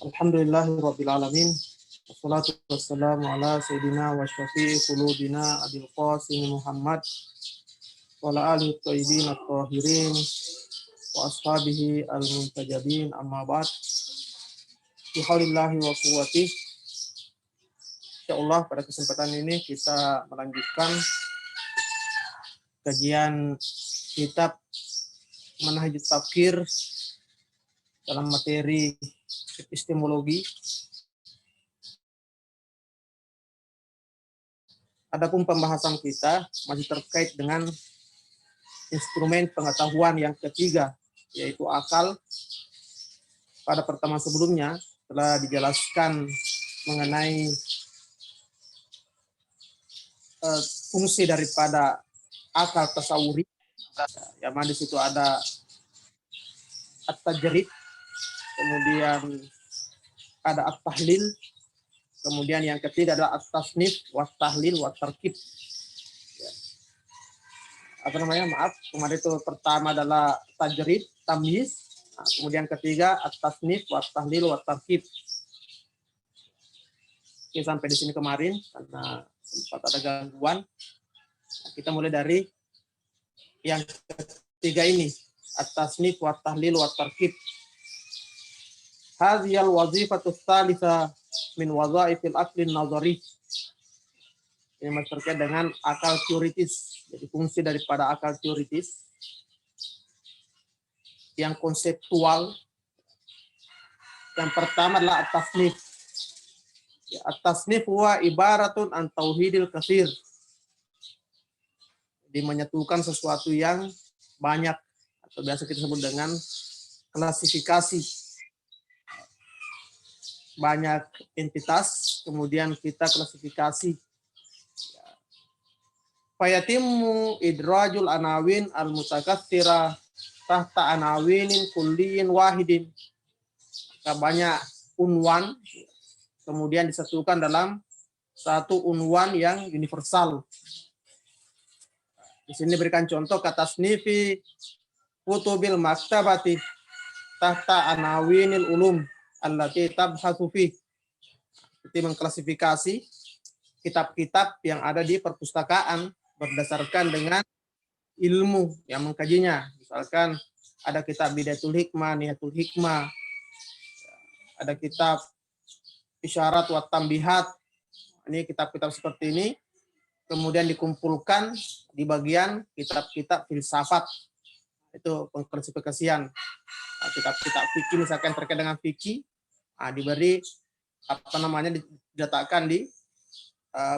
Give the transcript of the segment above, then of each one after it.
Alhamdulillahirabbil alamin. Wassalatu wassalamu ala sayyidina wa syafi'i qulubina Abil Qasim Muhammad wa ala alihi thayyibin at-tahirin wa ashabihi al-muntajabin, amma ba'd. Bihaulillahi wa quwwatih. Insyaallah pada kesempatan ini kita melanjutkan kajian kitab Manhajut Tafkir dalam materi epistemologi. Adapun pembahasan kita masih terkait dengan instrumen pengetahuan yang ketiga, yaitu akal. Pada pertemuan sebelumnya telah dijelaskan mengenai fungsi daripada akal tasawuri. Yang mana di situ ada at-tajrid, kemudian ada at-tahlil, kemudian yang ketiga adalah at-tasnif, wat-tahlil, wat-tarkib. Kemarin itu pertama adalah tajrid, tamyiz, kemudian ketiga at-tasnif, wat-tahlil, wat-tarkib. Oke, sampai di sini kemarin karena sempat ada gangguan. Kita mulai dari yang ketiga ini, at-tasnif, wat-tahlil, wat-tarkib. Hadhiyal wazifatu tsalitsah min wazaifil aqli nazari. Ini masih terkait dengan akal teoritis. Jadi fungsi daripada akal teoritis yang konseptual. Yang pertama adalah at-tasnif. At-tasnif huwa ibaratun an tauhidil katsir. Jadi menyatukan sesuatu yang banyak, atau biasa kita sebut dengan klasifikasi. Banyak entitas, kemudian kita klasifikasi. Fayatimu idrajul anawin al-mutakatsira tahta anawinin kulliyin wahidin. Banyak unwan, kemudian disatukan dalam satu unwan yang universal. Di sini berikan contoh kata tasnifi kutubil maktabati tahta anawinil ulum allati tabhatsu fi. Itu mengklasifikasi kitab-kitab yang ada di perpustakaan berdasarkan dengan ilmu yang mengkajinya. Misalkan ada kitab Bidayatul Hikmah, Nihayatul Hikmah, ada kitab Isyarat wa Tambihat. Ini kitab-kitab seperti ini kemudian dikumpulkan di bagian kitab-kitab filsafat. Itu pengklasifikasian. Kitab-kitab fikih misalkan terkait dengan fikih, diberi diletakkan di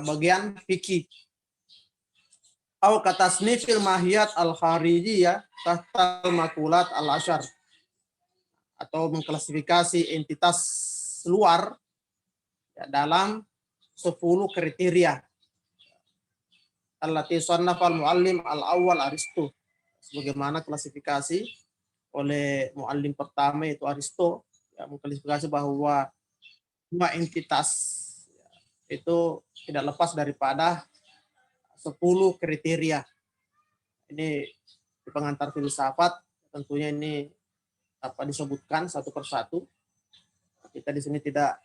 bagian fikih. Au katasnifil mahiyat al-kharijiyah tahta makulat al-asyar. Atau mengklasifikasi entitas luar ya, dalam 10 kriteria. Allati sannafal muallim al-awwal Aristo. Sebagaimana klasifikasi oleh muallim pertama yaitu Aristo, ya, mengklasifikasi bahwa semua entitas itu tidak lepas daripada 10 kriteria. Ini di pengantar filsafat tentunya ini disebutkan satu persatu. Kita di sini tidak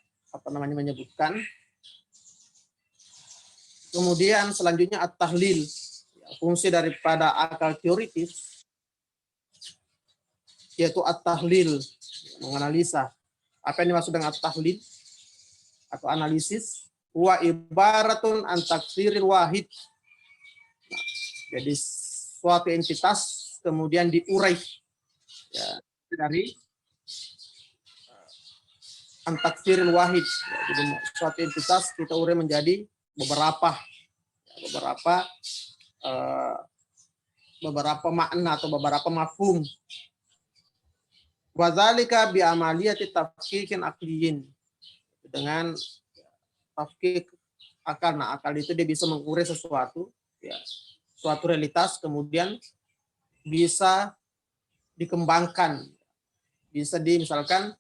menyebutkan. Kemudian selanjutnya at-tahlil, fungsi daripada akal teoritis yaitu at-tahlil, menganalisa. Apa yang dimaksud dengan at-tahlil atau analisis? Huwa ibaratun an taksiril wahid. Jadi suatu entitas kemudian diurai ya, dari an taksiril wahid. Jadi suatu entitas kita urai menjadi beberapa makna atau beberapa mafhum. Wadzalika bi amaliyati tafkikin aqliyin. Dengan tafkik akal. Nah, akal itu dia bisa mengurai sesuatu, ya, suatu realitas, kemudian bisa dikembangkan. Bisa misalkan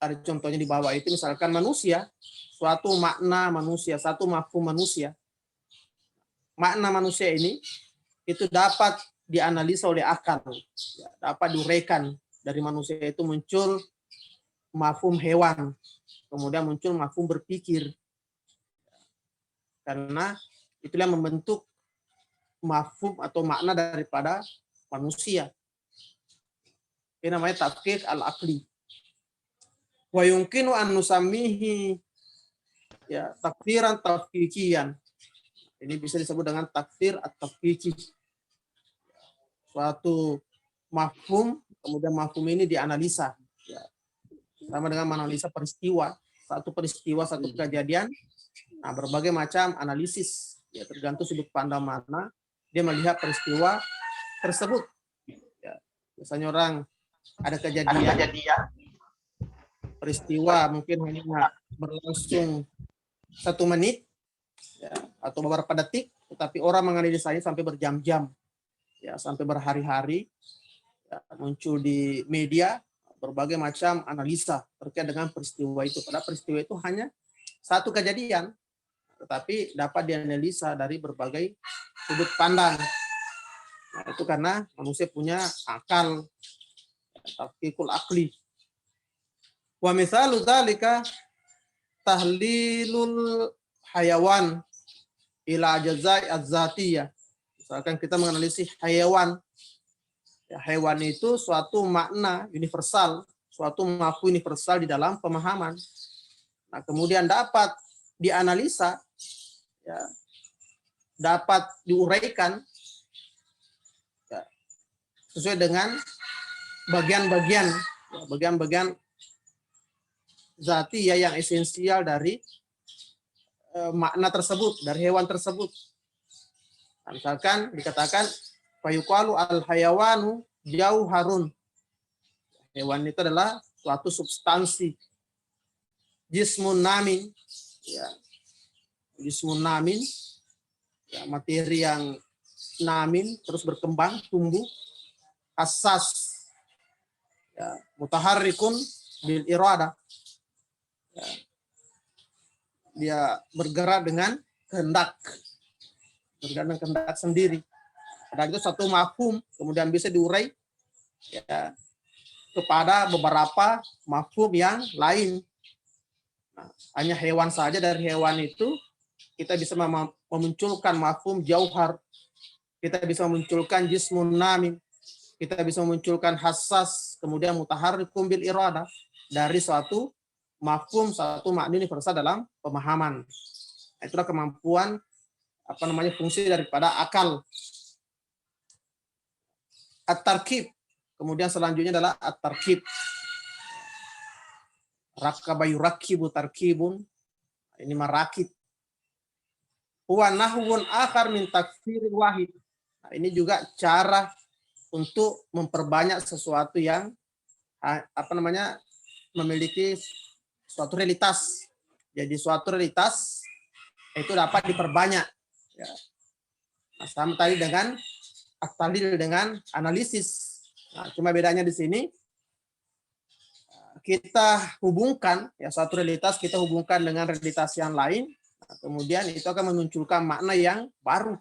ada contohnya di bawah itu, misalkan manusia, suatu makna manusia, satu mafhum manusia. Makna manusia ini itu dapat dianalisa oleh akal, ya, dapat diuraikan. Dari manusia itu muncul mafhum hewan, kemudian muncul mafhum berpikir. Karena itulah yang membentuk mafhum atau makna daripada manusia. Ini namanya tafkik al-aqli. Wa yumkinu an nusammihi ya takfiran tafkikian. Ini bisa disebut dengan takfir at-tafkiki. Suatu mafhum, kemudian mafhum ini dianalisa. Ya. Sama dengan menganalisa peristiwa. Satu peristiwa, satu kejadian. Nah, berbagai macam analisis. Ya, tergantung sudut pandang mana dia melihat peristiwa tersebut. Ya. Misalnya orang ada kejadian. Peristiwa mungkin hanya berlangsung 1 menit. Ya, atau beberapa detik, tetapi orang menganalisanya sampai berjam-jam, ya, sampai berhari-hari, ya, muncul di media berbagai macam analisa terkait dengan peristiwa itu. Padahal peristiwa itu hanya satu kejadian, tetapi dapat dianalisa dari berbagai sudut pandang. Nah, itu karena manusia punya akal, tafkikul akli. Wa misalu dzalika tahlilul hayawan ila jazai az-zatiyah. Misalkan kita menganalisis hewan. Ya, hewan itu suatu makna universal, suatu mafhum universal di dalam pemahaman. Nah, kemudian dapat dianalisa, ya, dapat diuraikan ya, sesuai dengan bagian-bagian, ya, bagian-bagian zatiyah yang esensial dari makna tersebut, dari hewan tersebut. Misalkan dikatakan fayuqalu al-hayawanu jauharun. Hewan itu adalah suatu substansi. Jismun namin, ya. Jismun namin, ya, materi yang namin terus berkembang, tumbuh, hassas, ya, mutaharrikun bil irada. Ya. Dia bergerak dengan kehendak. Bergerak dengan kehendak sendiri. Dan itu satu mafhum, kemudian bisa diurai ya, kepada beberapa mafhum yang lain. Nah, hanya hewan saja, dari hewan itu kita bisa memunculkan mafhum jauhar. Kita bisa memunculkan jismun namin. Kita bisa memunculkan hassas, kemudian mutaharrikum bil irada. Dari suatu mafhum, satu makna universal dalam pemahaman. Itulah kemampuan fungsi daripada akal. At-tarkib. Kemudian selanjutnya adalah at-tarkib. Rakaba yurakibu tarkibun. Ini marakib. Huwa nahwun akhar min takfiril wahid. Nah, ini juga cara untuk memperbanyak sesuatu yang memiliki suatu realitas. Jadi suatu realitas itu dapat diperbanyak. Ya. Nah, sama tadi dengan at-tahlil dengan analisis. Nah, cuma bedanya di sini kita hubungkan ya suatu realitas, kita hubungkan dengan realitas yang lain. Nah, kemudian itu akan memunculkan makna yang baru,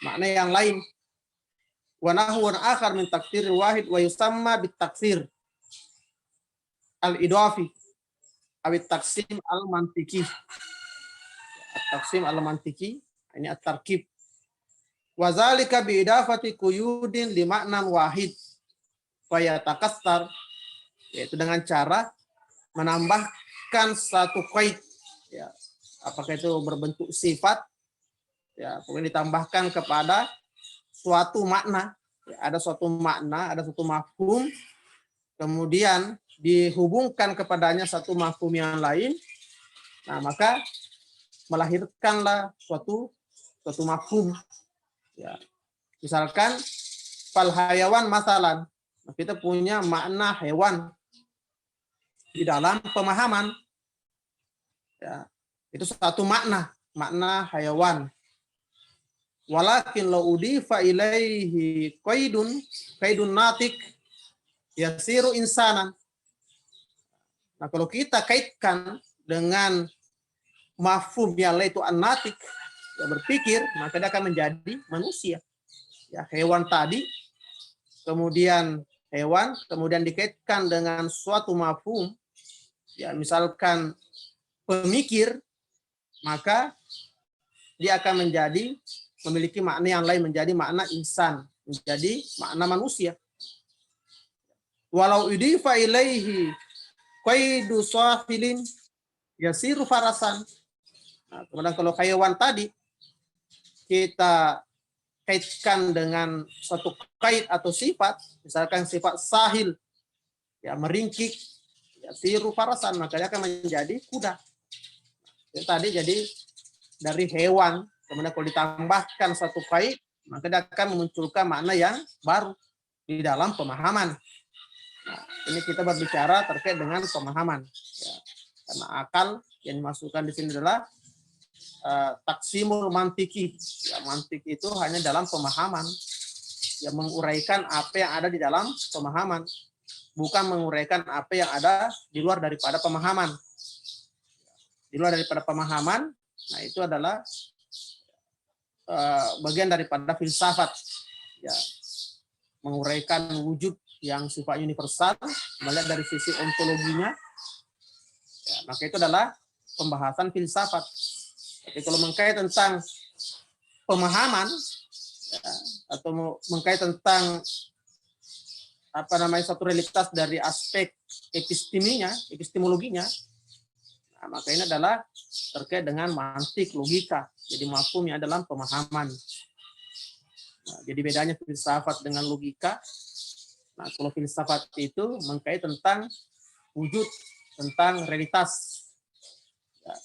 makna yang lain. Wa nahwun akhar min takfiril wahid wa yusamma bitakfir al-idafi awit taksim al-mantiki. Taksim al-mantiki ini at-tarkib. Wa zalika bi idafati quyudin li ma'nan wahid fa yatakassar, yaitu dengan cara menambahkan satu qaid ya, apakah itu berbentuk sifat ya, kemudian ditambahkan kepada suatu makna ya, ada suatu makna, ada suatu mafhum, kemudian dihubungkan kepadanya satu mafhum yang lain. Nah, maka melahirkanlah suatu mafhum. Ya. Misalkan fal hayawan masalan. Kita punya makna hewan di dalam pemahaman. Ya. Itu satu makna hewan. Walakin law udifa ilaihi qaidun natik yasiru insanan. Nah, kalau kita kaitkan dengan mafhum yang lain itu an-natik, ya, berpikir, maka dia akan menjadi manusia. Ya, hewan tadi, kemudian dikaitkan dengan suatu mafhum, ya misalkan pemikir, maka dia akan memiliki makna yang lain, menjadi makna insan, menjadi makna manusia. Walau idifa ilaihi qaidu sahilin yasiru farasan. Nah, kemudian kalau hewan tadi kita kaitkan dengan suatu kait atau sifat, misalkan sifat sahil, ya meringkik, ya siru farasan, maka dia akan menjadi kuda. Itu tadi jadi dari hewan, kemudian kalau ditambahkan satu kait, maka dia akan memunculkan makna yang baru di dalam pemahaman. Nah, ini kita berbicara terkait dengan pemahaman. Ya, karena akal yang dimasukkan di sini adalah taksimul mantiki. Ya, mantik itu hanya dalam pemahaman, yang menguraikan apa yang ada di dalam pemahaman, bukan menguraikan apa yang ada di luar daripada pemahaman. Di luar daripada pemahaman, nah itu adalah bagian daripada filsafat, ya, menguraikan wujud yang sifatnya universal, melihat dari sisi ontologinya, ya, maka itu adalah pembahasan filsafat. Tapi kalau mengkait tentang pemahaman, ya, atau mengkait tentang satu realitas dari aspek epistemologinya, nah, maka ini adalah terkait dengan mantik, logika. Jadi mafhumnya adalah pemahaman. Nah, jadi bedanya filsafat dengan logika. Nah, kalau filsafat itu mengkait tentang wujud, tentang realitas. Ya.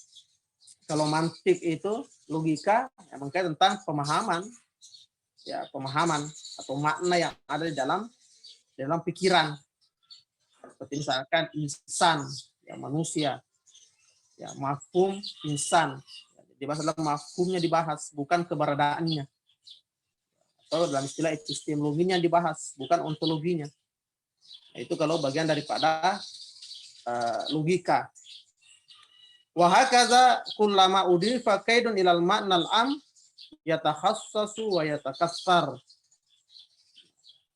Kalau mantik itu logika, ya, mengkait tentang pemahaman, ya pemahaman atau makna yang ada di dalam pikiran. Seperti misalkan insan, ya manusia, ya mafhum insan. Dibahas dalam mafhumnya dibahas, bukan keberadaannya. Atau dalam istilah epistemologinya dibahas, bukan ontologinya. Nah, itu kalau bagian daripada logika. Wa hakaza kullama udifa qaidun ilal ma'nal am yatakhassasu wa yatakassar.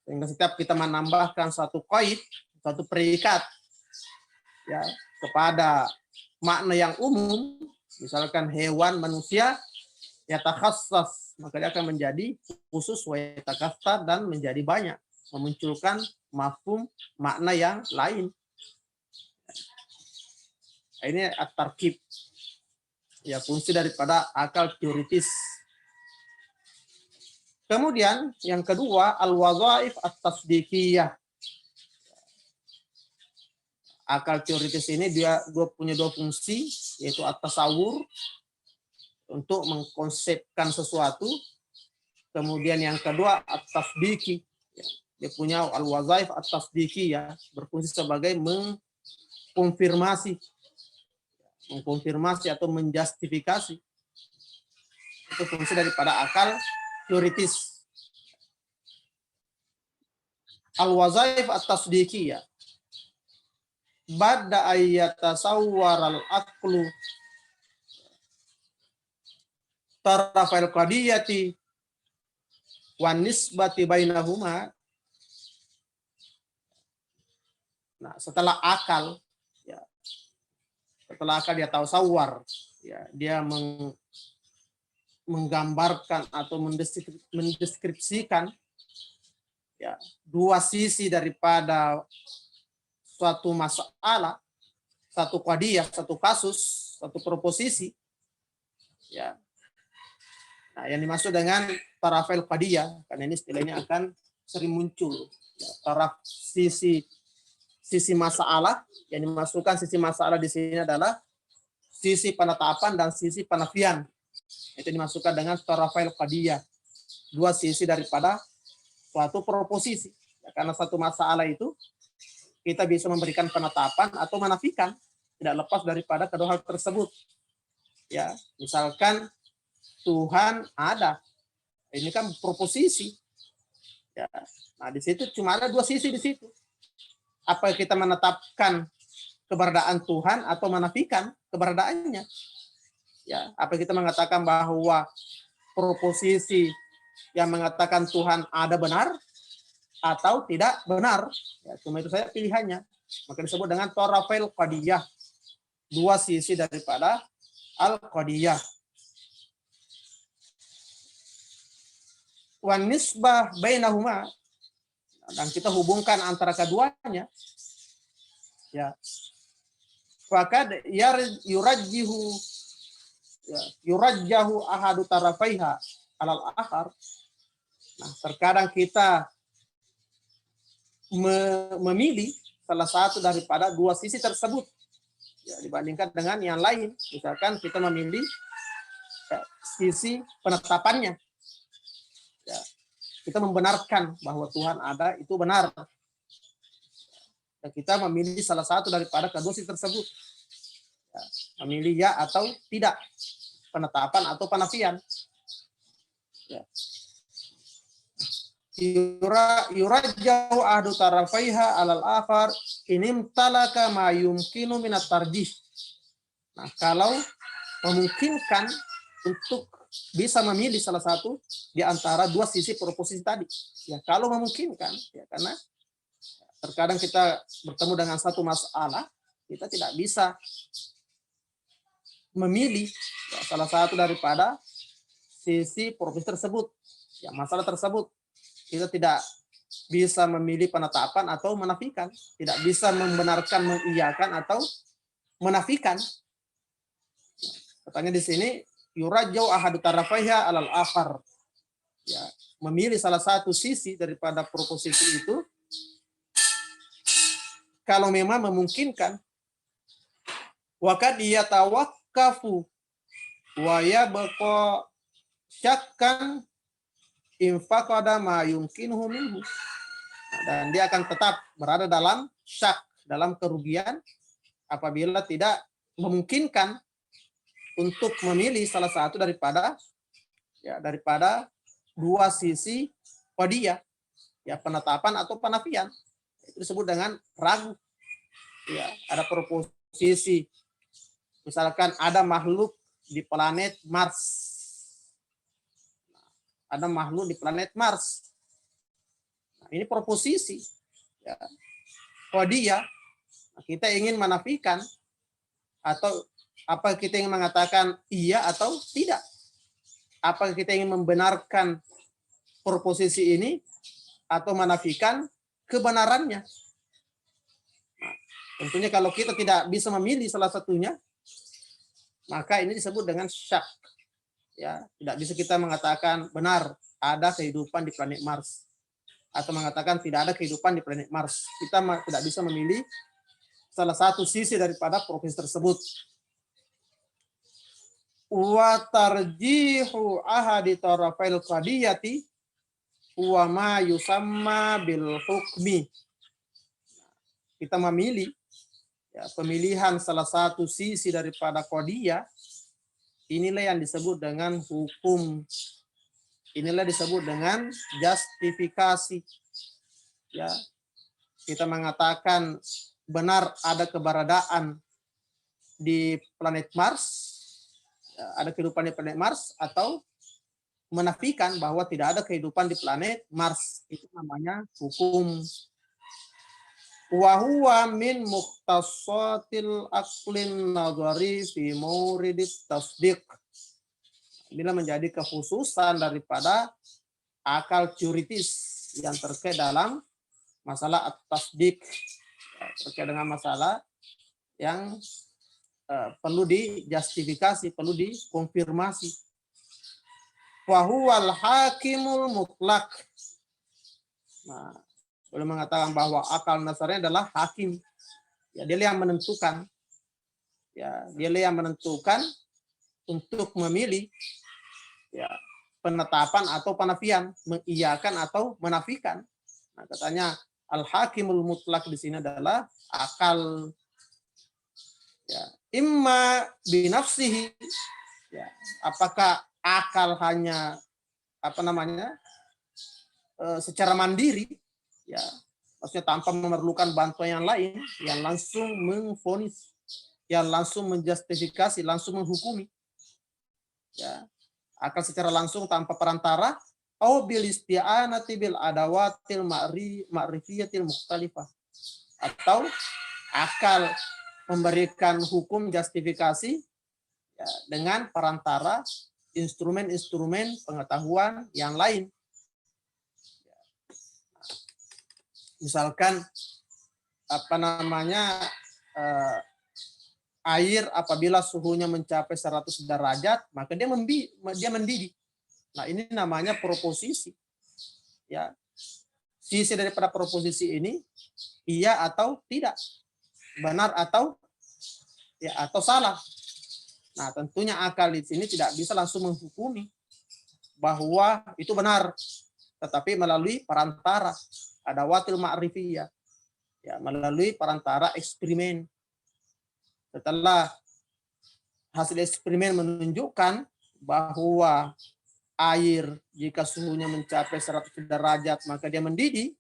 Sehingga setiap kita menambahkan satu qaid, satu predikat, ya, kepada makna yang umum, misalkan hewan, manusia, yatakhassas, maka dia akan menjadi khusus, wa yatakassar, dan menjadi banyak, memunculkan mafhum makna yang lain. Ini at-tarkib, ya, fungsi daripada akal teoritis. Kemudian yang kedua, al-wadhaif at-tasdiqiyah. Akal teoritis ini dia punya dua fungsi, yaitu at-tasawur, untuk mengkonsepkan sesuatu. Kemudian yang kedua at-tasdiqi, dia punya al-wadhaif at-tasdiqiyah, berfungsi sebagai mengkonfirmasi atau menjustifikasi. Itu fungsi daripada akal teoritis. Al-wadhaif at-tasdiqiyah ba'da ayyatasawwar al-aqlu tarafal qadiyati wan nisbati bainahuma. Nah, setelah akal dia tahu sawar, ya, dia menggambarkan atau mendeskripsikan, ya, dua sisi daripada suatu masalah, satu qadiyah, satu kasus, satu proposisi, ya. Nah, yang dimaksud dengan tarafil qadiyah, karena ini istilahnya akan sering muncul, ya, taraf sisi masalah. Yang dimasukkan sisi masalah di sini adalah sisi penetapan dan sisi penafian. Itu dimasukkan dengan tarafil qadiyah, dua sisi daripada suatu proposisi. Ya, karena satu masalah itu kita bisa memberikan penetapan atau menafikan, tidak lepas daripada kedua hal tersebut. Ya, misalkan Tuhan ada, ini kan proposisi. Ya, nah di situ cuma ada dua sisi di situ. Apa kita menetapkan keberadaan Tuhan atau menafikan keberadaannya? Ya, apa kita mengatakan bahwa proposisi yang mengatakan Tuhan ada benar atau tidak benar? Ya, cuma itu saja pilihannya. Maka disebut dengan tarafil qadiyah. dua sisi daripada al-qadiyah. Wan nisbah bainahuma, dan kita hubungkan antara keduanya, ya. Fakad yurajjihu, ya, yurajjahu ahadu tarafaiha alal akhar. Nah, terkadang kita memilih salah satu daripada dua sisi tersebut, ya, dibandingkan dengan yang lain. Misalkan kita memilih, ya, sisi penetapannya, ya, kita membenarkan bahwa Tuhan ada, itu benar. Dan kita memilih salah satu daripada kedua sisi tersebut, ya, memilih ya atau tidak, penetapan atau penafian. Ya. Yurajjau ahdu tarafaiha alal akhar inim talaka ma yumkinu minat tarjih. Nah, kalau memungkinkan untuk bisa memilih salah satu di antara dua sisi proposisi tadi, ya, kalau memungkinkan, ya, karena terkadang kita bertemu dengan satu masalah, kita tidak bisa memilih, ya, salah satu daripada sisi proposisi tersebut, ya, masalah tersebut. Kita tidak bisa memilih penetapan atau menafikan, tidak bisa membenarkan, mengiyakan atau menafikan. Katanya di sini yurajau ahadu tarafaiha alal akhar, ya, memilih salah satu sisi daripada proposisi itu kalau memang memungkinkan. Wakad yatawakkafu wa yabqa syakkan infaqada ma yumkinuhu minhu. Dan dia akan tetap berada dalam syak, dalam kerugian apabila tidak memungkinkan untuk memilih salah satu daripada, ya, daripada dua sisi qadiyah, ya, penetapan atau penafian. Itu disebut dengan ragu. Ya, ada proposisi, misalkan ada makhluk di planet Mars. Ada makhluk di planet Mars. Nah, ini proposisi, ya, qadiyah. Nah, kita ingin menafikan atau apa kita ingin mengatakan iya atau tidak? Apa kita ingin membenarkan proposisi ini atau menafikan kebenarannya? Nah, tentunya kalau kita tidak bisa memilih salah satunya, maka ini disebut dengan syak. Ya, tidak bisa kita mengatakan benar ada kehidupan di planet Mars atau mengatakan tidak ada kehidupan di planet Mars. Kita tidak bisa memilih salah satu sisi daripada proposisi tersebut. Wa tarjihu ahadi tarafail qadiyati wa ma yusamma bil hukmi. Kita memilih, ya, pemilihan salah satu sisi daripada qadiyah, inilah yang disebut dengan hukum. Inilah disebut dengan justifikasi. Ya, kita mengatakan benar ada keberadaan di planet Mars, ya, ada kehidupan di planet Mars, atau menafikan bahwa tidak ada kehidupan di planet Mars. Itu namanya hukum. Wa huwa min mukhtassatil aqlin nadhari fi mauridit tasdiq. Bila menjadi kekhususan daripada akal teoritis yang terkait dalam masalah at-tasdiq, terkait dengan masalah yang perlu dijustifikasi, perlu dikonfirmasi. Wa huwal hakimul mutlak. Nah, boleh mengatakan bahwa akal nasarnya adalah hakim. Ya, dia yang menentukan. Ya, dia yang menentukan untuk memilih, ya, penetapan atau penafian, mengiyakan atau menafikan. Nah, katanya al-hakimul mutlak di sini adalah akal. Ya, imma binafsihi. Ya, apakah akal hanya secara mandiri, ya, maksudnya tanpa memerlukan bantuan yang lain, yang langsung mengvonis, yang langsung menjustifikasi, langsung menghukumi, ya, akal secara langsung tanpa perantara, au bil isti'anati bil adawatil ma'rifiyatil mukhtalifah, atau akal memberikan hukum justifikasi ya, dengan perantara instrumen-instrumen pengetahuan yang lain. Misalkan air apabila suhunya mencapai 100 derajat, maka dia mendidih. Nah, ini namanya proposisi. Ya. Sisi daripada proposisi ini iya atau tidak, benar atau salah. Nah, tentunya akal di sini tidak bisa langsung menghukumi bahwa itu benar, tetapi melalui perantara adawatil ma'rifiyah, ya, melalui perantara eksperimen. Setelah hasil eksperimen menunjukkan bahwa air jika suhunya mencapai 100 derajat maka dia mendidih,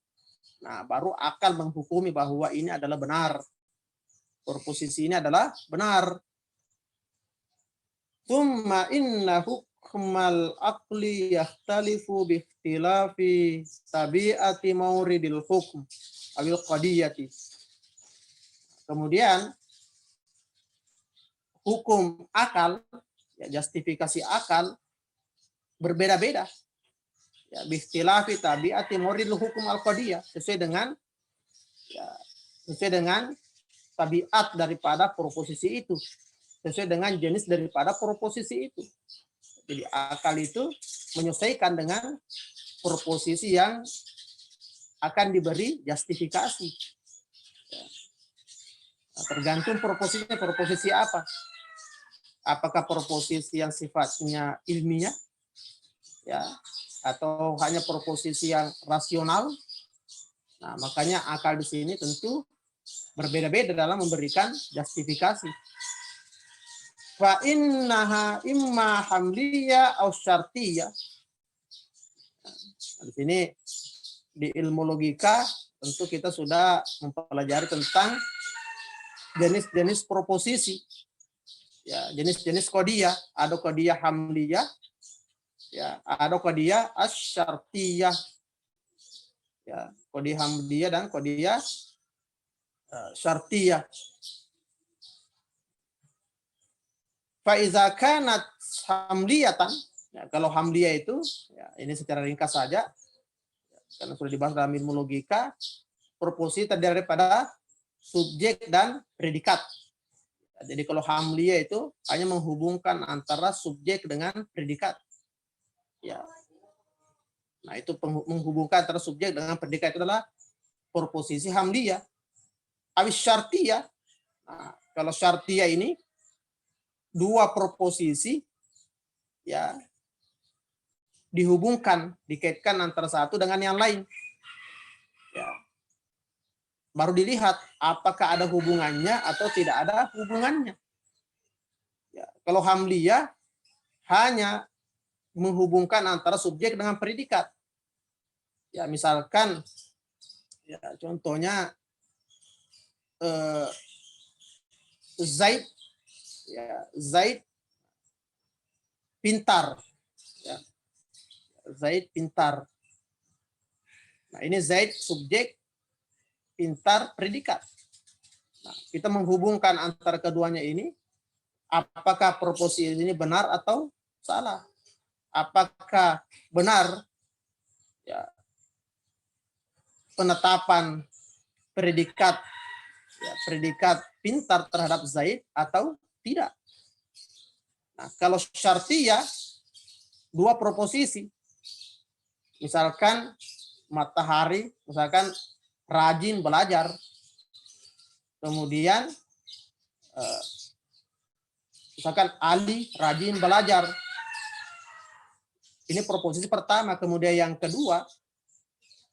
nah baru akal menghukumi bahwa ini adalah benar. Proposisi ini adalah benar. Tsumma inna hukmal aqli yakhtalifu bi ikhtilafi tabi'ati mauridil hukm awil qadiyati. Kemudian hukum akal, ya, justifikasi akal berbeda-beda. Ya, bi ikhtilafi tabi'ati mauridil hukm al qadiyah, sesuai dengan tabiat daripada proposisi itu, sesuai dengan jenis daripada proposisi itu. Jadi akal itu menyesuaikan dengan proposisi yang akan diberi justifikasi. Nah, tergantung proposisinya, proposisi apa? Apakah proposisi yang sifatnya ilmiah, ya, atau hanya proposisi yang rasional? Nah, makanya akal di sini tentu berbeda-beda dalam memberikan justifikasi. Fa innaha imma hamliyah au syartiyah. Nah, di sini di ilmu logika tentu kita sudah mempelajari tentang jenis-jenis proposisi. Ya, jenis-jenis qadiyah, ada qadiyah hamliyah, ya, ada qadiyah asy-syartiyah. Ya, qadiyah hamliyah dan qadiyah syartiyah. Faiza kanat hamliyatan, ya, kalau hamliyah itu, ya, ini secara ringkas saja, ya, karena sudah dibahas dalam ilmu logika, proposisi terdiri daripada subjek dan predikat. Ya, jadi kalau hamliyah itu hanya menghubungkan antara subjek dengan predikat. Ya. Nah, itu menghubungkan antara subjek dengan predikat itu adalah proposisi hamliyah. Awis syartiyah. Nah, kalau syartiyah ini dua proposisi, ya, dihubungkan, dikaitkan antara satu dengan yang lain. Ya. Baru dilihat apakah ada hubungannya atau tidak ada hubungannya. Ya. Kalau hamliyah hanya menghubungkan antara subjek dengan predikat. Ya, misalkan, ya, contohnya Zaid, ya, Zaid pintar, ya. Zaid pintar. Nah, ini Zaid subjek, pintar predikat. Nah, kita menghubungkan antara keduanya ini, apakah proposisi ini benar atau salah? Apakah benar, ya, penetapan predikat, ya, predikat pintar terhadap Zaid atau tidak? Nah, kalau syartiyah dua proposisi, misalkan matahari, misalkan rajin belajar, kemudian misalkan Ali rajin belajar. Ini proposisi pertama. Kemudian yang kedua,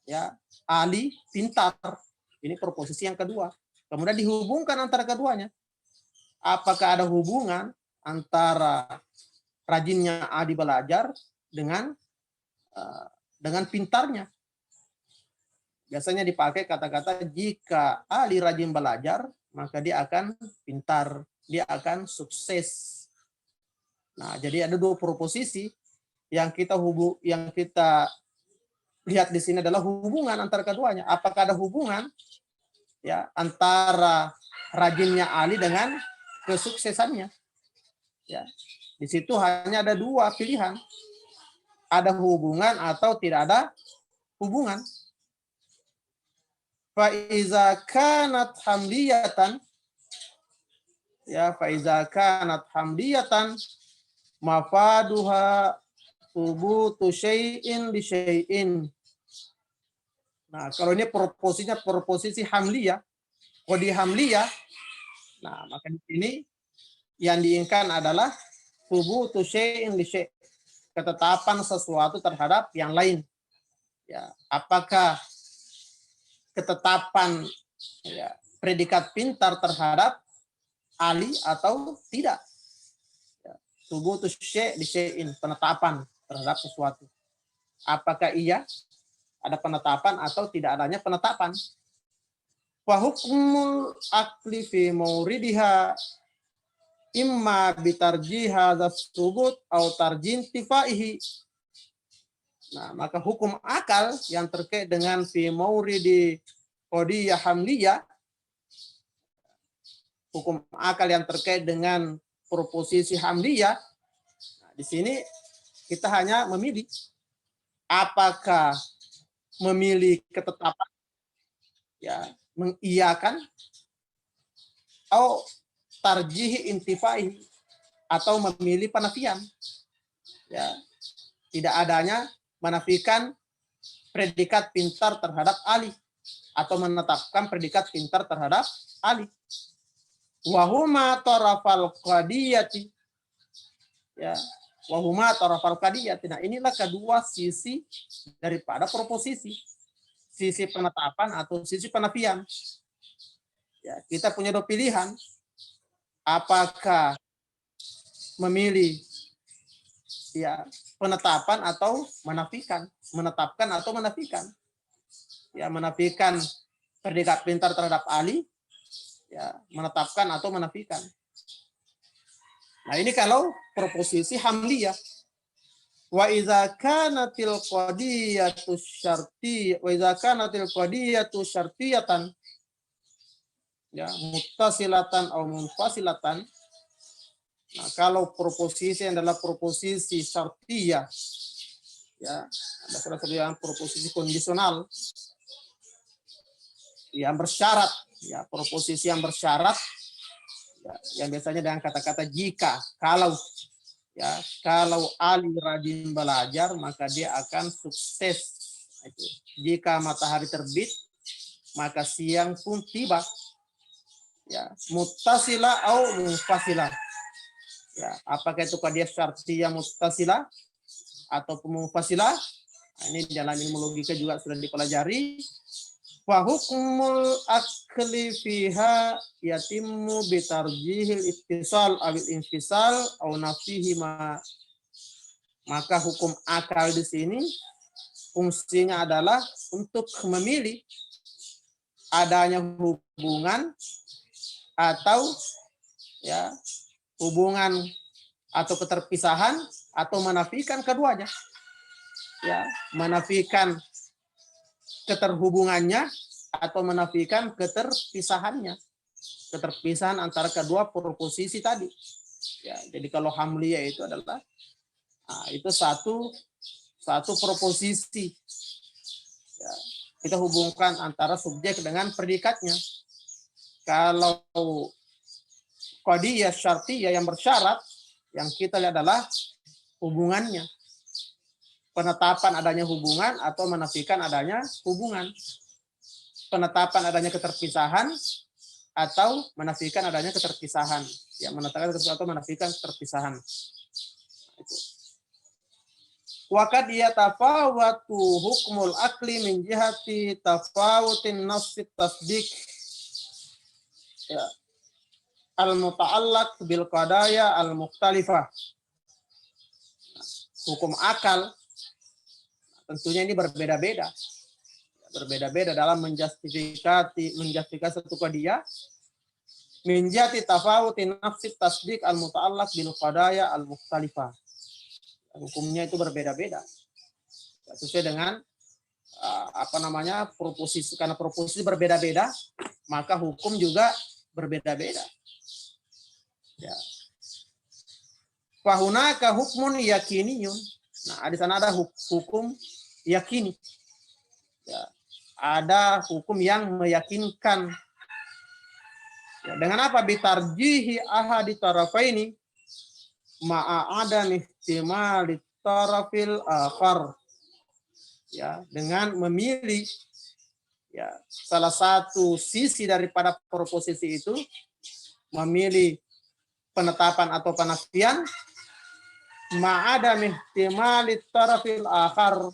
ya, Ali pintar. Ini proposisi yang kedua. Kemudian dihubungkan antara keduanya. Apakah ada hubungan antara rajinnya Ali belajar dengan pintarnya? Biasanya dipakai kata-kata jika Ali rajin belajar, maka dia akan pintar, dia akan sukses. Nah, jadi ada dua proposisi yang kita lihat di sini adalah hubungan antara keduanya. Apakah ada hubungan, ya, antara rajinnya Ali dengan kesuksesannya. Ya, di situ hanya ada dua pilihan, ada hubungan atau tidak ada hubungan. Faiza kanat hamliyatan, ya faiza kanat hamliyatan mafaduha subutu syai'in li syai'in. Nah, kalau ini proposisinya proposisi hamliyah, kodi hamliyah. Nah, maka di sini yang diinginkan adalah subutu syai'in li syai', ketetapan sesuatu terhadap yang lain. Ya, apakah ketetapan ya, predikat pintar terhadap Ali atau tidak? Ya, subutu syai' li syai'in, penetapan terhadap sesuatu. Apakah iya ada penetapan atau tidak adanya penetapan? Wa hukmul akli fi mauridiha imma bitarjih hadzal subut atau tarjih intifaihi. Nah, maka hukum akal yang terkait dengan fi mauridi qadiyah hamliyah, hukum akal yang terkait dengan proposisi hamliyah, nah, di sini kita hanya memilih apakah memilih ketetapan, ya, mengiyakan, atau tarjih intifai, atau memilih penafian, ya, tidak adanya menafikan predikat pintar terhadap Ali atau menetapkan predikat pintar terhadap Ali. Wahuma tarafal qadiyati, ya, wahuma tarafal qadiyati. Nah, inilah kedua sisi daripada proposisi, sisi penetapan atau sisi penafian. Ya, kita punya dua pilihan, apakah memilih ya penetapan atau menafikan, menetapkan atau menafikan. Ya, menafikan predikat pintar terhadap Ali, ya, menetapkan atau menafikan. Nah, ini kalau proposisi hamliyah. Wa idza kanatil qadiyatu syarti wa idza kanatil qadiyatu syartiyatan, ya, muttasilatan atau munfasilatan. Nah, kalau proposisi adalah proposisi syartiyah, ya, ada salah proposisi kondisional yang bersyarat, ya, proposisi yang bersyarat, ya, yang biasanya dengan kata-kata jika, kalau, ya, kalau Ali rajin belajar maka dia akan sukses. Itu. Jika matahari terbit maka siang pun tiba. Ya, muttasila atau munfasilah. Ya, apakah itu qadiyah syartiyah muttasila atau munfasilah? Nah, ini dalam ilmu logika juga sudah dipelajari. Wa hukmul akli fiha yatimmu bitarjihil ittisal awil infisal aw nafihi ma. Maka hukum akal di sini fungsinya adalah untuk memilih adanya hubungan atau, ya, hubungan atau keterpisahan atau menafikan keduanya. Ya, menafikan keterhubungannya atau menafikan keterpisahannya, keterpisahan antara kedua proposisi tadi. Ya, jadi kalau hamliyah itu adalah itu satu proposisi. Ya, kita hubungkan antara subjek dengan predikatnya. Kalau qadiyah syartiyah yang bersyarat, yang kita lihat adalah hubungannya. Penetapan adanya hubungan atau menafikan adanya hubungan. Penetapan adanya keterpisahan atau menafikan adanya keterpisahan. Ya, menetapkan atau menafikan keterpisahan. Waqad yatafawatu hukmul akli min jihati tafawutin nafsi tasdiq, ya, al-muta'allaq bil qadaya al-mukhtalifah. Hukum akal tentunya ini berbeda-beda. Berbeda-beda dalam menjustifikasi satu qadiyah min jihati tafawutin nafsi tasdiq al-muta'allaq bil qadaya al-mukhtalifah. Hukumnya itu berbeda-beda. Sesuai dengan proposisi, karena proposisi berbeda-beda, maka hukum juga berbeda-beda. Ya. Fahunaka hukmun yakiniyun. Nah, di sana ada hukum yakini. Ya. Ada hukum yang meyakinkan. Ya, dengan apa? Bitarjihi ahadi tarafaini ma'adam ihtimali tarafil akhar. Ya, dengan memilih ya salah satu sisi daripada proposisi itu, memilih penetapan atau penafian ma'adam ihtimali tarafil akhar,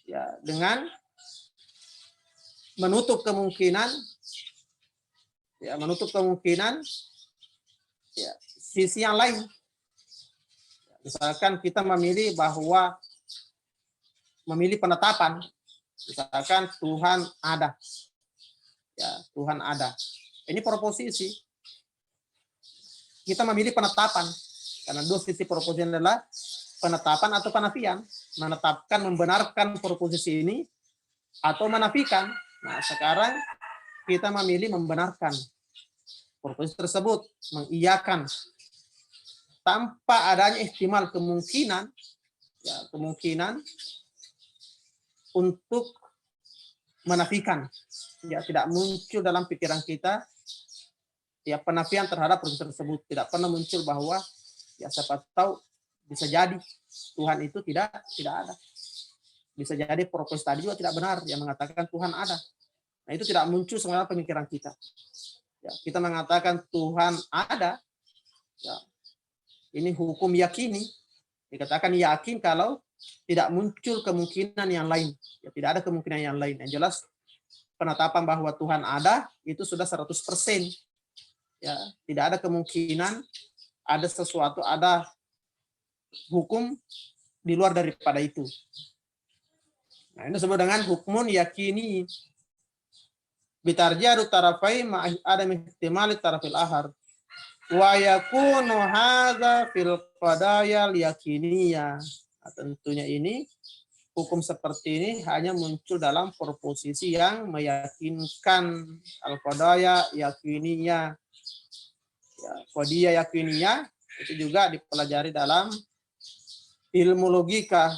ya, dengan menutup kemungkinan ya sisi yang lain. Misalkan kita memilih penetapan, misalkan Tuhan ada. Ya, Tuhan ada. Ini proposisi. Kita memilih penetapan. Karena dua sisi proposisi adalah penetapan atau penafian. Menetapkan, membenarkan proposisi ini atau menafikan. Nah, sekarang kita memilih membenarkan proposisi tersebut, mengiyakan tanpa adanya ihtimal kemungkinan untuk menafikan. Ya, tidak muncul dalam pikiran kita ya penafian terhadap proposisi tersebut. Tidak pernah muncul bahwa ya siapa tahu bisa jadi Tuhan itu tidak ada. Bisa jadi proposisi tadi juga tidak benar yang mengatakan Tuhan ada. Nah, itu tidak muncul sebenarnya pemikiran kita. Ya, kita mengatakan Tuhan ada. Ya, ini hukum yakini. Dikatakan yakin kalau tidak muncul kemungkinan yang lain. Ya, tidak ada kemungkinan yang lain. Yang jelas penetapan bahwa Tuhan ada itu sudah 100%. Ya, tidak ada kemungkinan ada sesuatu, ada hukum di luar daripada itu. Nah, ini disebut dengan hukmun yakini. Bitarjadu tarafai ma'adam ihtimali tarafil akhar. Wa yakunu hadza fil qadaya yakiniyah. Nah, tentunya ini hukum seperti ini hanya muncul dalam proposisi yang meyakinkan. Al-qadaya yakiniyah. Ya, qadiyah yakiniyah itu juga dipelajari dalam ilmu logika.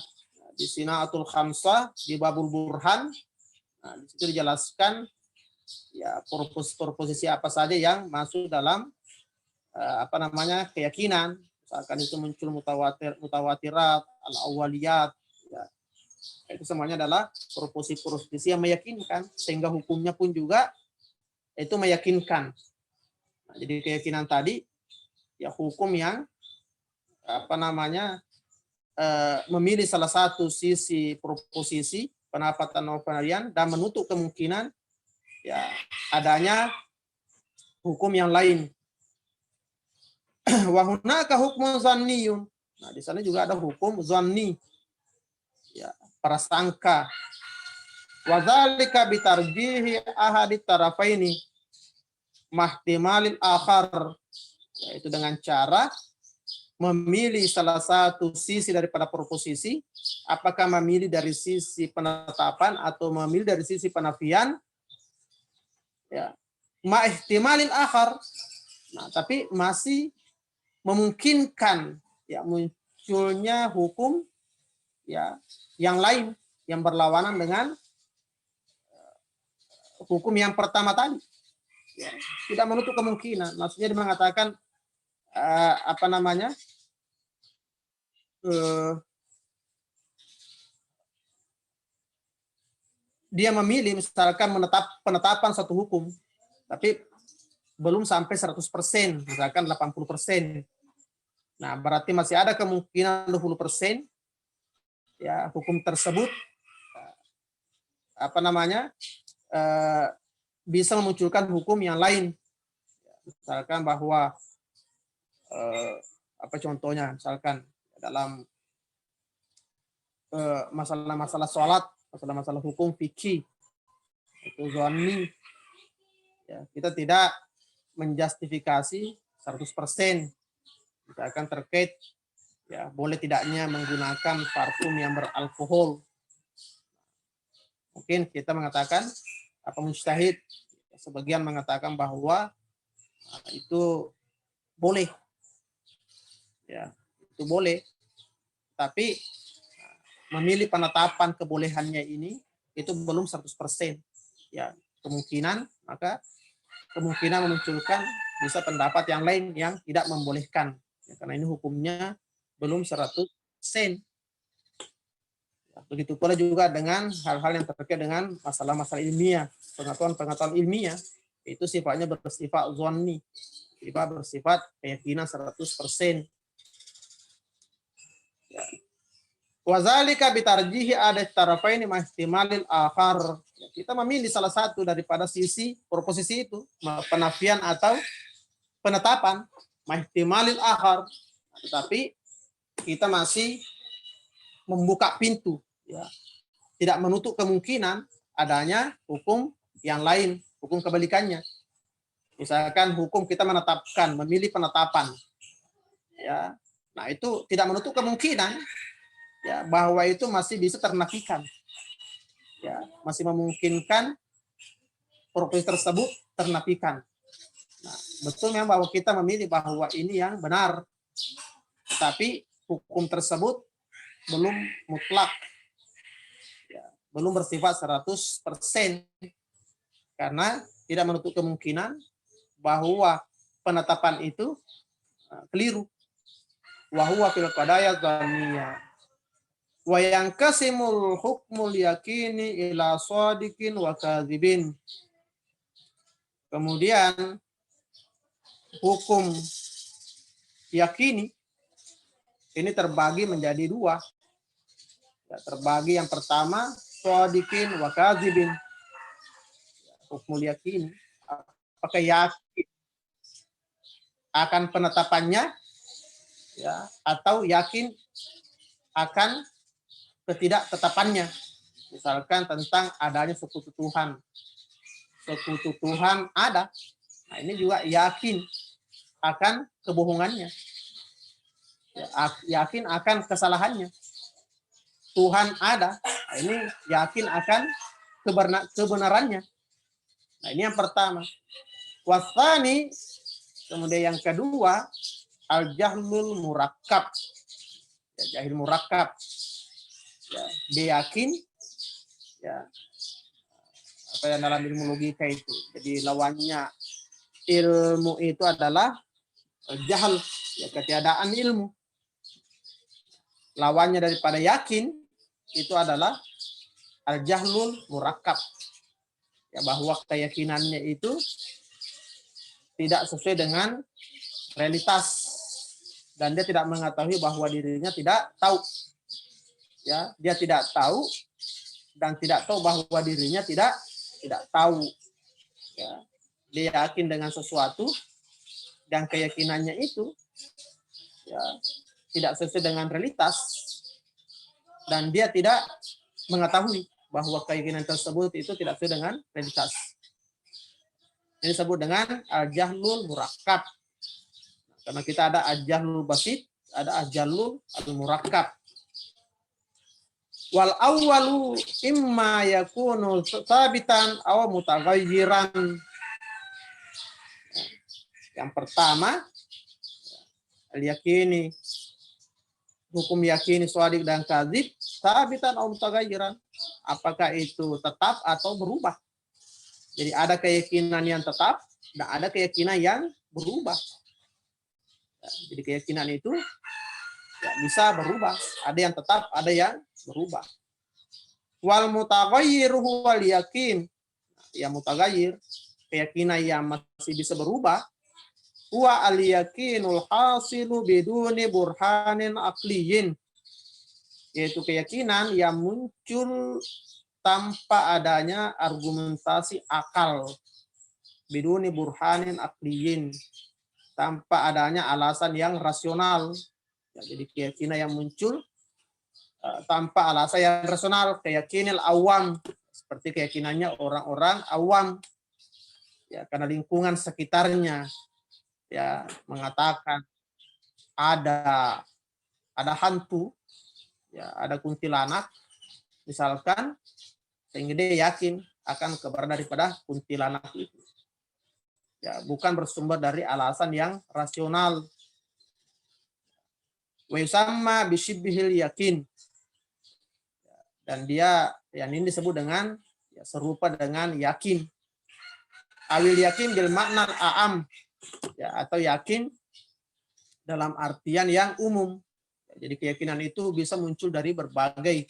Di Sinaatul Khamsah, di Babul Burhan, nah, di situ dijelaskan ya proposisi apa saja yang masuk dalam keyakinan. Misalkan itu muncul mutawatirat, al-awwaliyat, ya. Itu semuanya adalah proposisi yang meyakinkan, sehingga hukumnya pun juga itu meyakinkan. Nah, jadi keyakinan tadi ya hukum yang memilih salah satu sisi proposisi pendapat atau penarian dan menutup kemungkinan ya adanya hukum yang lain. Wa hunaka hukmun zanniyun. Nah, di sana juga ada hukum zanni. Ya, prasangka. Wa dzalika bitarjihi ahadi tarafaini mahtimalil akhar. Yaitu dengan cara memilih salah satu sisi daripada proposisi, apakah memilih dari sisi penetapan atau memilih dari sisi penafian, ya, ma'ihtimalin akhar. Nah, tapi masih memungkinkan ya munculnya hukum ya yang lain yang berlawanan dengan hukum yang pertama tadi. Ya, tidak menutup kemungkinan. Maksudnya dia mengatakan dia memilih misalkan penetapan satu hukum, tapi belum sampai 100%, misalkan 80%. Nah, berarti masih ada kemungkinan 20% ya hukum tersebut bisa memunculkan hukum yang lain. Misalkan bahwa contohnya, misalkan dalam masalah-masalah sholat, masalah-masalah hukum fikih itu zonni, ya, kita tidak menjustifikasi 100%, misalkan terkait ya boleh tidaknya menggunakan parfum yang beralkohol. Mungkin kita mengatakan mujtahid, sebagian mengatakan bahwa Nah, itu boleh, ya, itu boleh. Tapi memilih penetapan kebolehannya ini itu belum 100%. Ya, maka kemungkinan memunculkan bisa pendapat yang lain yang tidak membolehkan. Ya, karena ini hukumnya belum 100%. Begitu pula juga dengan hal-hal yang terkait dengan masalah-masalah ilmiah, pengetahuan-pengetahuan ilmiah itu sifatnya bersifat zonni, bersifat keyakinan 100%. Ya. Wazalika bitarjihi ada tarafaini mahtimalil akhar. Kita memilih salah satu daripada sisi proposisi itu, penafian atau penetapan mahtimalil akhar. Tetapi kita masih membuka pintu, ya, tidak menutup kemungkinan adanya hukum yang lain, hukum kebalikannya. Misalkan hukum kita menetapkan, memilih penetapan, ya, nah itu tidak menutup kemungkinan, ya, bahwa itu masih bisa ternafikan, ya, masih memungkinkan proposisi tersebut ternafikan. Nah, betul memang bahwa kita memilih bahwa ini yang benar, tapi hukum tersebut belum mutlak, ya, belum bersifat 100%, karena tidak menutup kemungkinan bahwa penetapan itu keliru. Wahuwa fil qadaya dhaniyah. Wa yanqasimul hukmul yakini ila shadiqin wa kadzibin. Kemudian hukum yakini ini terbagi menjadi dua. Ya, terbagi yang pertama shadiqin wa kadzibin. Hukmul yakini, apakah yakin akan penetapannya, ya, atau yakin akan ketidaktetapannya. Misalkan tentang adanya sekutu Tuhan. Sekutu Tuhan ada. Nah, ini juga yakin akan kebohongannya. Ya, yakin akan kesalahannya. Tuhan ada. Nah, ini yakin akan kebenarannya. Nah, ini yang pertama. Wasani, kemudian yang kedua, al-jahlul murakkab. Ya, jahil murakkab. Ya, dia yakin, ya, apa yang dalam ilmu logika itu. Jadi lawannya ilmu itu adalah jahal, ya, ketiadaan ilmu. Lawannya daripada yakin itu adalah al-jahlul murakkab. Ya, bahwa keyakinannya itu tidak sesuai dengan realitas dan dia tidak mengetahui bahwa dirinya tidak tahu. Ya, dia tidak tahu dan tidak tahu bahwa dirinya tidak tahu. Ya, dia yakin dengan sesuatu dan keyakinannya itu, ya, tidak sesuai dengan realitas dan dia tidak mengetahui bahwa keyakinan tersebut itu tidak sesuai dengan realitas. Ini disebut dengan al-jahlul murakkab. Karena kita ada al-jahlul basit, ada al-jahlul al-murakkab. Wal awwalu imma yakunu tsabitan aw mutaghayyiran. Yang pertama, al-yakini, hukum yakini, shadiq dan kadzib, tsabitan aw mutaghayyiran. Apakah itu tetap atau berubah? Jadi ada keyakinan yang tetap dan ada keyakinan yang berubah. Jadi keyakinan itu, ya, bisa berubah. Ada yang tetap, ada yang berubah. Wal mutaghayyir huwal yakin. Ya, mutaghayyir, keyakinan yang masih bisa berubah. Huwa al yakinul hasilu biduni burhanin aqliyin. Yaitu keyakinan yang muncul tanpa adanya argumentasi akal. Biduni burhanin aqliyin. Tanpa adanya alasan yang rasional. Ya, jadi keyakinan yang muncul tanpa alasan yang rasional, keyakinan awam, seperti keyakinannya orang-orang awam, ya, karena lingkungan sekitarnya, ya, mengatakan ada hantu, ya, ada kuntilanak, misalkan, sehingga dia yakin akan keberadaan daripada kuntilanak itu. ya, bukan bersumber dari alasan yang rasional. Wa yusamma bisyibhil yakin, dan dia yang ini disebut dengan ya, serupa dengan yakin. Awil yakin bil makna a'am, ya, atau yakin dalam artian yang umum. Jadi keyakinan itu bisa muncul dari berbagai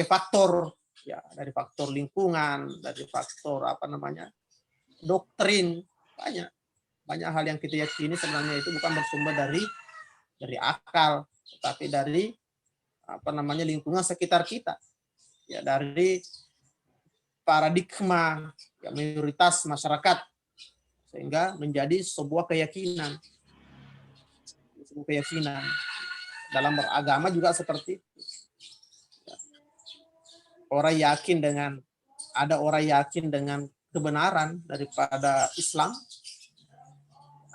faktor, ya, dari faktor lingkungan, dari faktor doktrin, banyak hal yang kita yakini sebenarnya itu bukan bersumber dari akal, tetapi dari lingkungan sekitar kita, ya, dari paradigma ya, mayoritas masyarakat, sehingga menjadi sebuah keyakinan. Dalam beragama juga seperti itu. Ada orang yakin dengan kebenaran daripada Islam,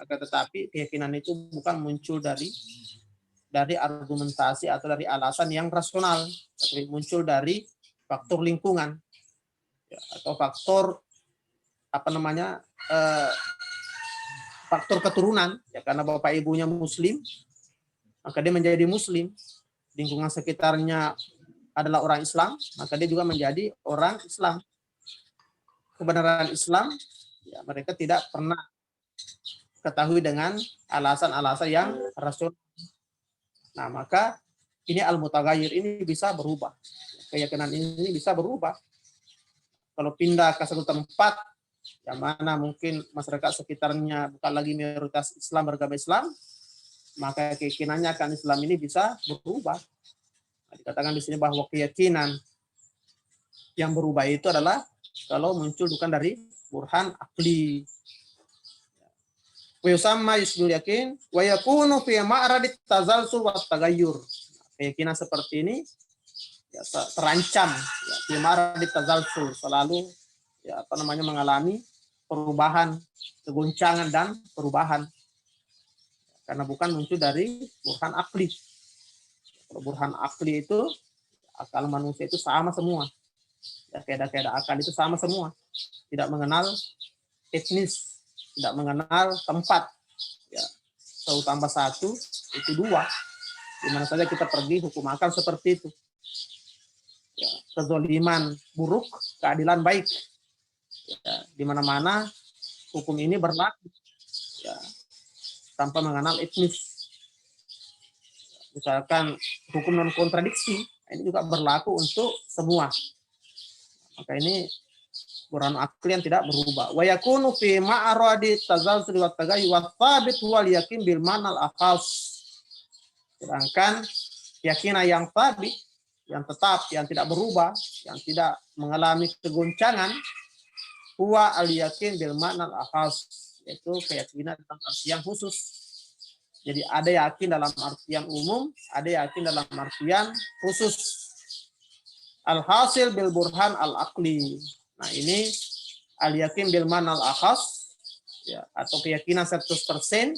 akan tetapi keyakinan itu bukan muncul dari argumentasi atau dari alasan yang rasional, tapi muncul dari faktor lingkungan, ya, atau faktor faktor keturunan, ya, karena bapak ibunya Muslim, maka dia menjadi Muslim. Lingkungan sekitarnya adalah orang Islam, maka dia juga menjadi orang Islam. Kebenaran Islam, ya, mereka tidak pernah ketahui dengan alasan-alasan yang rasional. Nah, maka ini al-mutaghayyir, ini bisa berubah. Keyakinan ini bisa berubah. Kalau pindah ke satu tempat yang mana mungkin masyarakat sekitarnya bukan lagi mayoritas Islam, beragama Islam, maka keyakinannya akan Islam ini bisa berubah. Nah, dikatakan di sini bahwa keyakinan yang berubah itu adalah kalau muncul bukan dari burhan akli. Wa yusamma yusdul yakin wa yakunu fi ma'radit tazalsul wa tagayyur. Keyakinan seperti ini ya, terancam ya, fi ma'radit tazalsul, selalu ya, mengalami perubahan, kegoncangan dan perubahan. Karena bukan muncul dari burhan akli. Kalau burhan akli itu akal manusia itu sama semua. Ya, kaidah-kaidah akal itu sama semua. Tidak mengenal etnis, tidak mengenal tempat. Ya, 1 tambah 1 itu 2. Di mana saja kita pergi, hukum akal seperti itu. Ya, kezaliman buruk, keadilan baik. Ya, di mana-mana hukum ini berlaku. Ya, tanpa mengenal etnis. Misalkan hukum non kontradiksi, ini juga berlaku untuk semua. Maka ini burhan akli yang tidak berubah. Wa yakunu fi ma'radi tazalzul wa tagayyur wa thabit huwa yakin bil manal akhas. Sedangkan keyakinan yang thabit, yang tetap, yang tidak berubah, yang tidak mengalami kegoncangan, huwa al yakin bil manal akhas, yaitu keyakinan tentang arti yang khusus. Jadi ada yakin dalam artian umum, ada yakin dalam artian khusus. Al-hasil bil burhan al-aqli. Nah, ini al-yakin bil man al-akhas, ya, atau keyakinan 100%,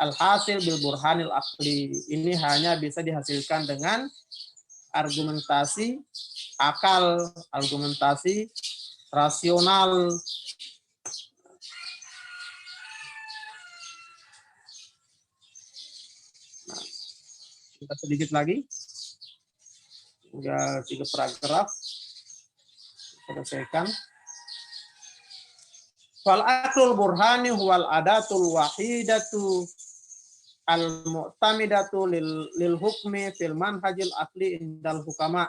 al-hasil bil burhan al-aqli. Ini hanya bisa dihasilkan dengan argumentasi akal, argumentasi rasional. Nah, kita sedikit lagi. Tinggal 3 paragraf. Selesaikan. Fal aqlul burhani huwal adatul wahidatu al mu'tamidatu lil hukmi fil manhajil aqli indal hukama.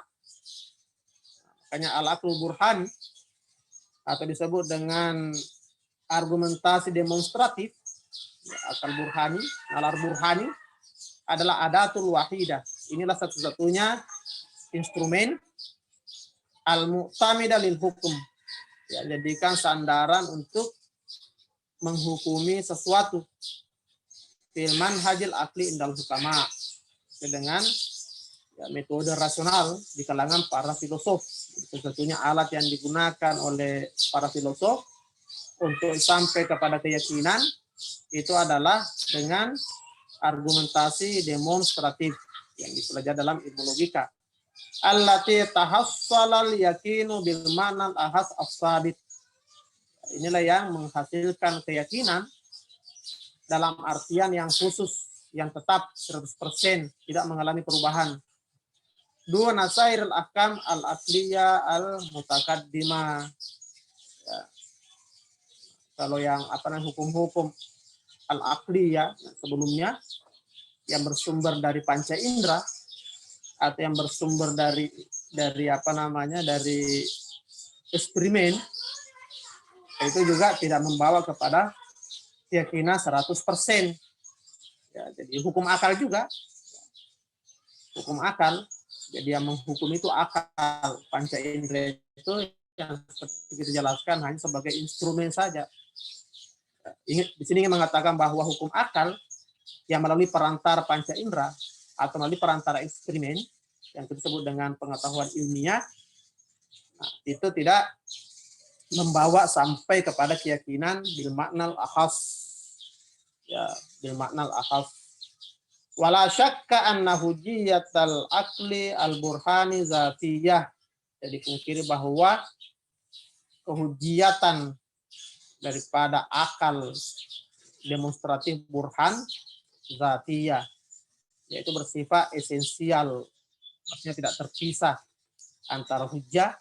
Makanya al aqlul burhani atau disebut dengan argumentasi demonstratif, akal burhani, nalar burhani adalah adatul wahidah. Inilah satu-satunya instrumen al-mu'tamida lil hukum, ya, jadikan sandaran untuk menghukumi sesuatu fil manhajil akli indal hukama, dengan ya, metode rasional di kalangan para filosof. Satu-satunya alat yang digunakan oleh para filosof untuk sampai kepada keyakinan itu adalah dengan argumentasi demonstratif yang dipelajari dalam ilmu logika. Allati tahassalal yakinu bil manal ahas as-sabit. Inilah yang menghasilkan keyakinan dalam artian yang khusus, yang tetap 100%, tidak mengalami perubahan. Dua nasair al-ahkam al-asliyah al-mutaqaddimah. Ya. Kalau yang hukum-hukum al-akliyah sebelumnya yang bersumber dari panca indera atau yang bersumber dari dari eksperimen, itu juga tidak membawa kepada keyakinan 100%. Ya, jadi hukum akal juga. Hukum akal, jadi yang menghukum itu akal. Panca indera itu yang seperti kita jelaskan hanya sebagai instrumen saja. Ingat, di sini mengatakan bahwa hukum akal yang melalui perantara panca indera atau melalui perantara eksperimen yang disebut dengan pengetahuan ilmiah, nah, itu tidak membawa sampai kepada keyakinan bil maknal akhas. Ya, bil maknal akhas. Wala syakka anna hujjiyatal akli al-burhani zatiyah. Jadi pungkiri bahwa kehujjiyatan daripada akal demonstratif burhan zatiyah, yaitu bersifat esensial, maksudnya tidak terpisah antara hujjah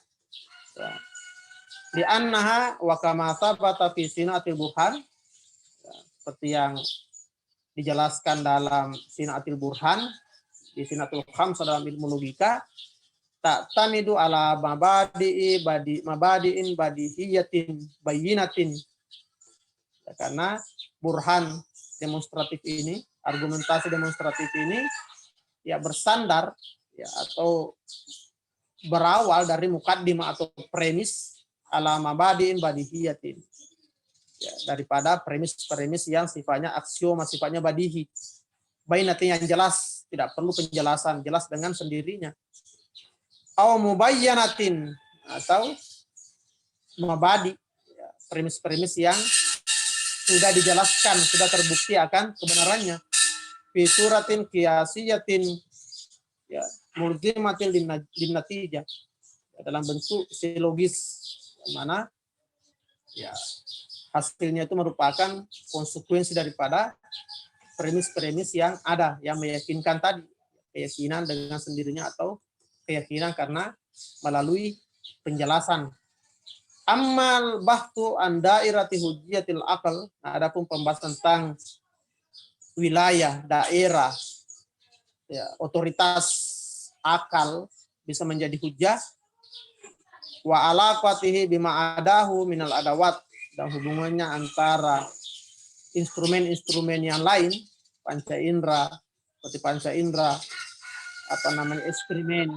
ya. Di annaha wa kama sabata fi sinatil burhan, ya, seperti yang dijelaskan dalam sinatil burhan, di sinatul khamsah dalam ilmu logika, tak tamidu ala mabadiin badihiyatin bayinatin. Ya, karena burhan demonstratif ini, argumentasi demonstratif ini ya bersandar ya atau berawal dari mukaddimah atau premis ala mabadiin badihiyatin. Ya, daripada premis-premis yang sifatnya aksioma, sifatnya badihi. Bayinatin yang jelas, tidak perlu penjelasan, jelas dengan sendirinya. Au mubayyanatin, atau mabadi, ya, premis-premis yang sudah dijelaskan, sudah terbukti akan kebenarannya. Fi suratin qiyasiyatin, ya, mulzimatin linnatijah, ya, dalam bentuk silogis, yang mana ya hasilnya itu merupakan konsekuensi daripada premis-premis yang ada, yang meyakinkan tadi, keyakinan dengan sendirinya atau keyakinan karena melalui penjelasan. Amal bahtu an dairati hujjatil akal, nah, adapun pembahasan tentang wilayah, daerah, ya, otoritas akal bisa menjadi hujjah, wa alaqatihi bima adahu minal adawat, dan hubungannya antara instrumen-instrumen yang lain, panca indera, seperti panca indera, eksperimen,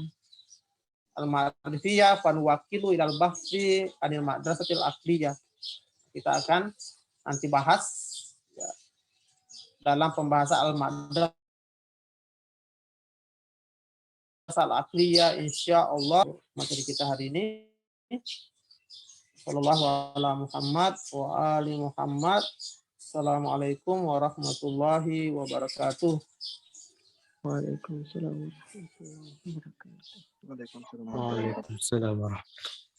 al-ma'rifiyah, fanuwakilu ilal bahsi anil madrasatil akliyah. Kita akan nanti bahas ya, dalam pembahasan al-madrasah al-akliyah, insya Allah materi kita hari ini. Sallallahu ala Muhammad wa ali Muhammad. Assalamualaikum warahmatullahi wabarakatuh. Waalaikumsalam warahmatullahi wabarakatuh. Waalaikumsalam warahmatullahi wabarakatuh.